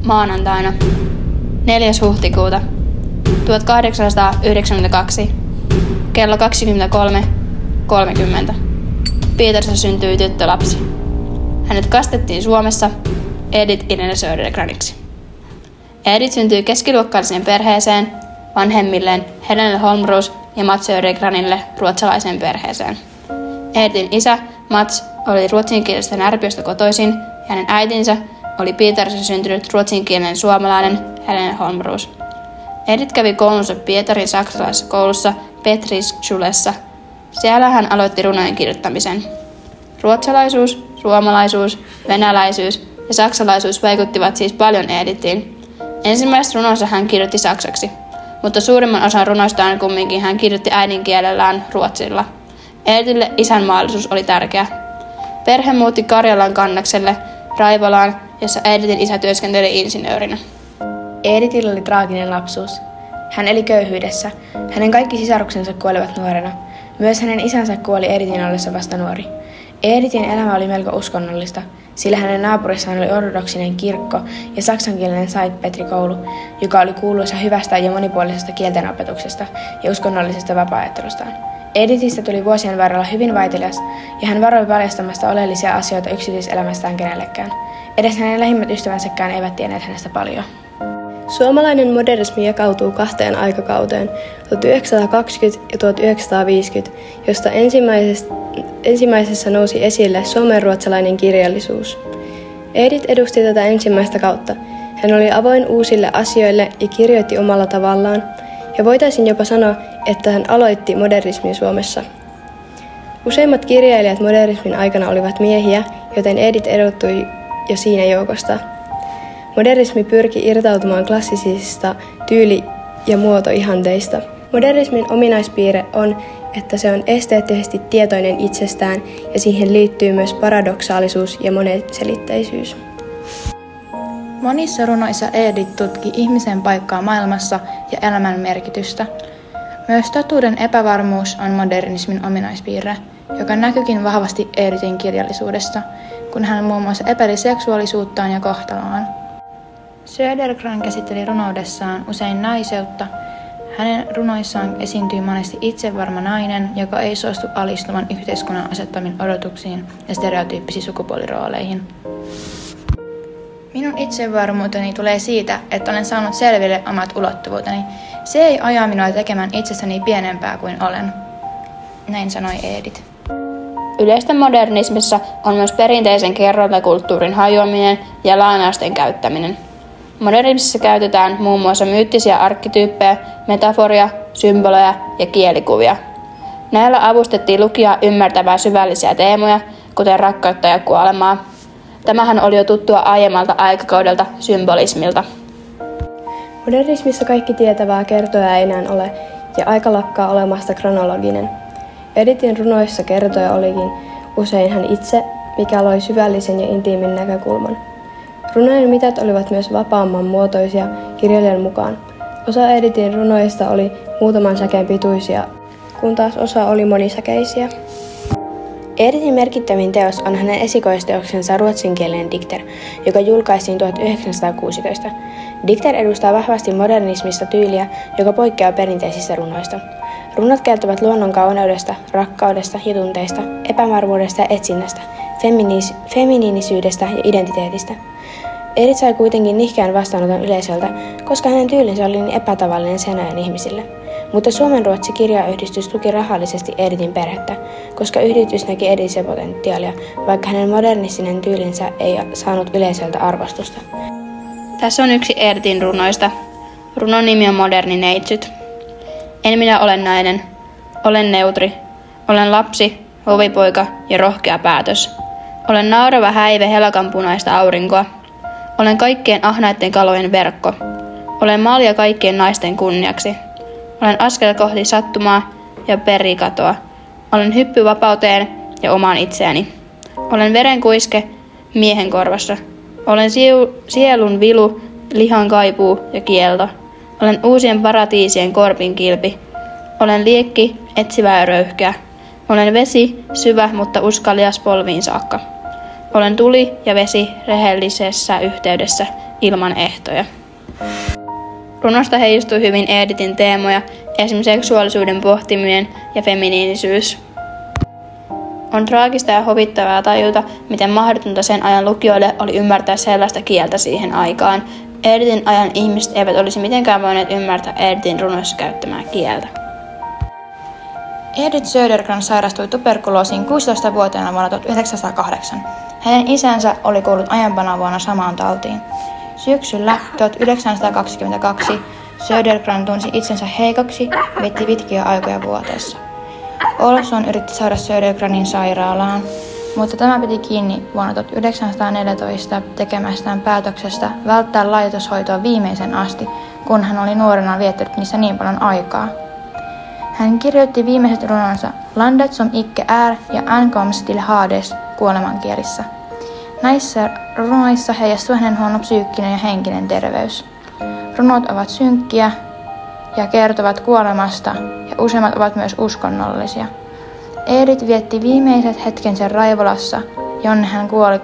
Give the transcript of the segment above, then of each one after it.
Maanantaina 4. huhtikuuta 1892 kello 23:30 Pietarissa syntyi tyttölapsi. Hänet kastettiin Suomessa Edith Irene Södergraniksi. Edith syntyi keskiluokkaiseen perheeseen, vanhemmilleen Helene Holmroos ja Mats Södergranille ruotsalaiseen perheeseen. Edithin isä Mats oli ruotsinkielisestä Närpiöstä kotoisin ja hänen äitinsä oli Pietarissa syntynyt ruotsinkielinen suomalainen Helene Holmroos. Edith kävi koulunsa Pietarin saksalaisessa koulussa Petrischulessa. Siellä hän aloitti runojen kirjoittamisen. Ruotsalaisuus, suomalaisuus, venäläisyys ja saksalaisuus vaikuttivat siis paljon Edithiin. Ensimmäiset runonsa hän kirjoitti saksaksi, mutta suurimman osan runoistaan kumminkin hän kirjoitti äidinkielellään ruotsilla. Edithille isänmaallisuus oli tärkeä. Perhe muutti Karjalan Kannakselle Raivolaan, jossa Edithin isä työskenteli insinöörinä. Edithillä oli traaginen lapsuus. Hän eli köyhyydessä. Hänen kaikki sisaruksensa kuolivat nuorena. Myös hänen isänsä kuoli Edithin ollessa vasta nuori. Edithin elämä oli melko uskonnollista, sillä hänen naapurissaan oli ortodoksinen kirkko ja saksankielinen Sankt Petri-koulu, joka oli kuuluisa hyvästä ja monipuolisesta kieltenopetuksesta ja uskonnollisesta vapaa-ajattelustaan. Edithistä tuli vuosien varrella hyvin vaitelias ja hän varoi paljastamasta oleellisia asioita yksityiselämästään kenellekään. Edes hänen lähimmät ystävänsäkään eivät tienneet hänestä paljon. Suomalainen modernismi jakautuu 2 aikakauteen, 1920 ja 1950, josta ensimmäisessä nousi esille suomenruotsalainen kirjallisuus. Edith edusti tätä ensimmäistä kautta. Hän oli avoin uusille asioille ja kirjoitti omalla tavallaan, ja voitaisiin jopa sanoa, että hän aloitti modernismin Suomessa. Useimmat kirjailijat modernismin aikana olivat miehiä, joten Edith erottui jo siinä joukosta. Modernismi pyrki irtautumaan klassisista tyyli- ja muotoihanteista. Modernismin ominaispiirre on, että se on esteettisesti tietoinen itsestään ja siihen liittyy myös paradoksaalisuus ja monenselitteisyys. Monissa runoissa Edith tutki ihmisen paikkaa maailmassa ja elämän merkitystä. Myös totuuden epävarmuus on modernismin ominaispiirre, joka näkyykin vahvasti Edithin kirjallisuudessa, kun hän muun muassa epäili seksuaalisuuttaan ja kohtaloaan. Södergran käsitteli runoudessaan usein naiseutta. Hänen runoissaan esiintyi monesti itsevarma nainen, joka ei suostu alistumaan yhteiskunnan asettamiin odotuksiin ja stereotyyppisiin sukupuolirooleihin. Minun itsevarmuuteni tulee siitä, että olen saanut selville omat ulottuvuuteni. Se ei aja minua tekemään itsestäni pienempää kuin olen. Näin sanoi Edith. Yleistä modernismissa on myös perinteisen kerrontakulttuurin hajoaminen ja lainausten käyttäminen. Modernismissa käytetään muun muassa myyttisiä arkkityyppejä, metaforia, symboleja ja kielikuvia. Näillä avustettiin lukijaa ymmärtämään syvällisiä teemoja, kuten rakkautta ja kuolemaa. Tämähän oli jo tuttua aiemmalta aikakaudelta symbolismilta. Modernismissa kaikki tietävää kertoja ei enää ole, ja aika lakkaa olemasta kronologinen. Edithin runoissa kertoja olikin usein hän itse, mikä loi syvällisen ja intiimin näkökulman. Runojen mitat olivat myös vapaamman muotoisia kirjailijan mukaan. Osa Edithin runoista oli muutaman säkeen pituisia, kun taas osa oli monisäkeisiä. Edithin merkittävin teos on hänen esikoisteoksensa ruotsinkielinen Dikter, joka julkaistiin 1916. Dikter edustaa vahvasti modernismista tyyliä, joka poikkeaa perinteisistä runoista. Runot kertovat luonnon kauneudesta, rakkaudesta ja tunteista, epävarmuudesta ja etsinnästä, feminiinisyydestä ja identiteetistä. Edith sai kuitenkin nihkeän vastaanoton yleisöltä, koska hänen tyylinsä oli niin epätavallinen sen ajan ihmisille. Mutta Suomen-Ruotsi kirjayhdistys tuki rahallisesti Edithin perhettä, koska yhdistys näki Edithissä potentiaalia, vaikka hänen modernistinen tyylinsä ei saanut yleisöltä arvostusta. Tässä on yksi Edithin runoista. Runon nimi on Moderni neitsyt. En minä ole nainen. Olen neutri. Olen lapsi, hovipoika ja rohkea päätös. Olen naurava häive helakanpunaista aurinkoa. Olen kaikkien ahnaiden kalojen verkko. Olen malja kaikkien naisten kunniaksi. Olen askel kohti sattumaa ja perikatoa. Olen hyppy vapauteen ja omaan itseäni. Olen veren kuiske miehen korvassa. Olen sielun vilu, lihan kaipuu ja kielto. Olen uusien paratiisien korpin kilpi. Olen liekki, etsivä ja röyhkeä. Olen vesi, syvä, mutta uskalias polviin saakka. Olen tuli ja vesi rehellisessä yhteydessä, ilman ehtoja. Runosta heijastuu hyvin Editin teemoja, esimerkiksi seksuaalisuuden pohtiminen ja feminiinisyys. On traagista ja huvittavaa tajuta, miten mahdotonta sen ajan lukijoille oli ymmärtää sellaista kieltä siihen aikaan. Editin ajan ihmiset eivät olisi mitenkään voineet ymmärtää Editin runoissa käyttämää kieltä. Edith Södergran sairastui tuberkuloosiin 16-vuotiaana vuonna 1908. Hänen isänsä oli kuollut aiempana vuonna samaan tautiin. Syksyllä 1922 Södergran tunsi itsensä heikoksi ja vietti pitkiä aikoja vuoteessa. Olson yritti saada Södergranin sairaalaan, mutta tämä piti kiinni vuonna 1914 tekemästään päätöksestä välttää laitoshoitoa viimeisen asti, kun hän oli nuorena viettänyt niissä niin paljon aikaa. Hän kirjoitti viimeiset runonsa Landet som icke är ja Ankomst till Hades kuolemankielissä. Näissä runoissa heijastuu hänen huono psyykkinen ja henkinen terveys. Runot ovat synkkiä ja kertovat kuolemasta ja useimmat ovat myös uskonnollisia. Edith vietti viimeiset hetkensä Raivolassa, jonne hän kuoli 24.6.1923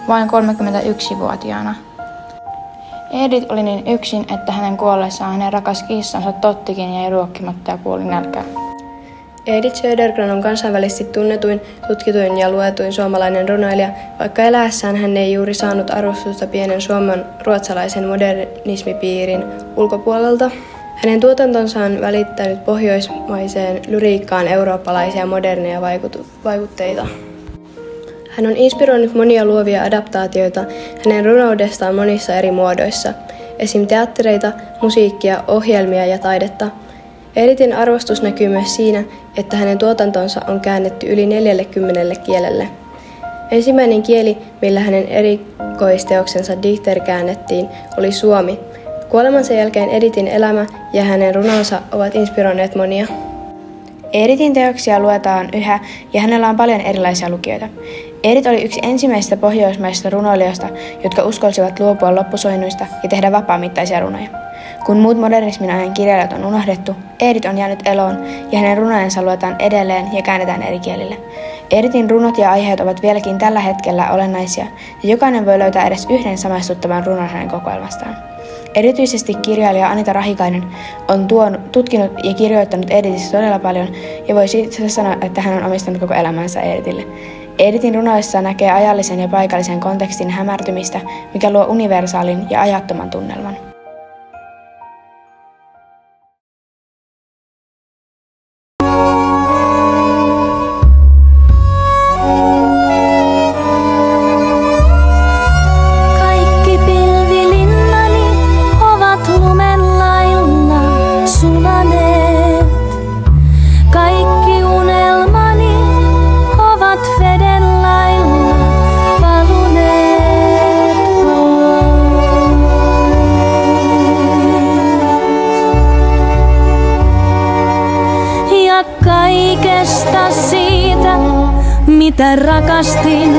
vain 31-vuotiaana. Edith oli niin yksin, että hänen kuollessaan hänen rakas kissansa Tottikin jäi ruokkimatta ja kuoli nälkään. Edith Södergran on kansainvälisesti tunnetuin, tutkituin ja luetuin suomalainen runoilija, vaikka eläessään hän ei juuri saanut arvostusta pienen Suomen ruotsalaisen modernismipiirin ulkopuolelta. Hänen tuotantonsa on välittänyt pohjoismaiseen lyriikkaan eurooppalaisia moderneja vaikutteita. Hän on inspiroinut monia luovia adaptaatioita hänen runoudestaan monissa eri muodoissa, esim. Teattereita, musiikkia, ohjelmia ja taidetta. Edithin arvostus näkyy myös siinä, että hänen tuotantonsa on käännetty yli 40 kielelle. Ensimmäinen kieli, millä hänen erikoisteoksensa Dichter käännettiin, oli suomi. Kuolemansa jälkeen Edithin elämä ja hänen runonsa ovat inspiroineet monia. Edithin teoksia luetaan yhä ja hänellä on paljon erilaisia lukijoita. Edith oli yksi ensimmäisistä pohjoismaisista runoilijoista, jotka uskalsivat luopua loppusoinnuista ja tehdä vapaamittaisia runoja. Kun muut modernismin ajan kirjailijat on unohdettu, Edith on jäänyt eloon ja hänen runojensa luetaan edelleen ja käännetään eri kielille. Edithin runot ja aiheet ovat vieläkin tällä hetkellä olennaisia ja jokainen voi löytää edes yhden samaistuttavan runon hänen kokoelmastaan. Erityisesti kirjailija Anita Rahikainen on tutkinut ja kirjoittanut Edithissä todella paljon ja voisi itse sanoa, että hän on omistanut koko elämänsä Edithille. Edithin runoissa näkee ajallisen ja paikallisen kontekstin hämärtymistä, mikä luo universaalin ja ajattoman tunnelman. Kaikesta siitä, mitä rakastin.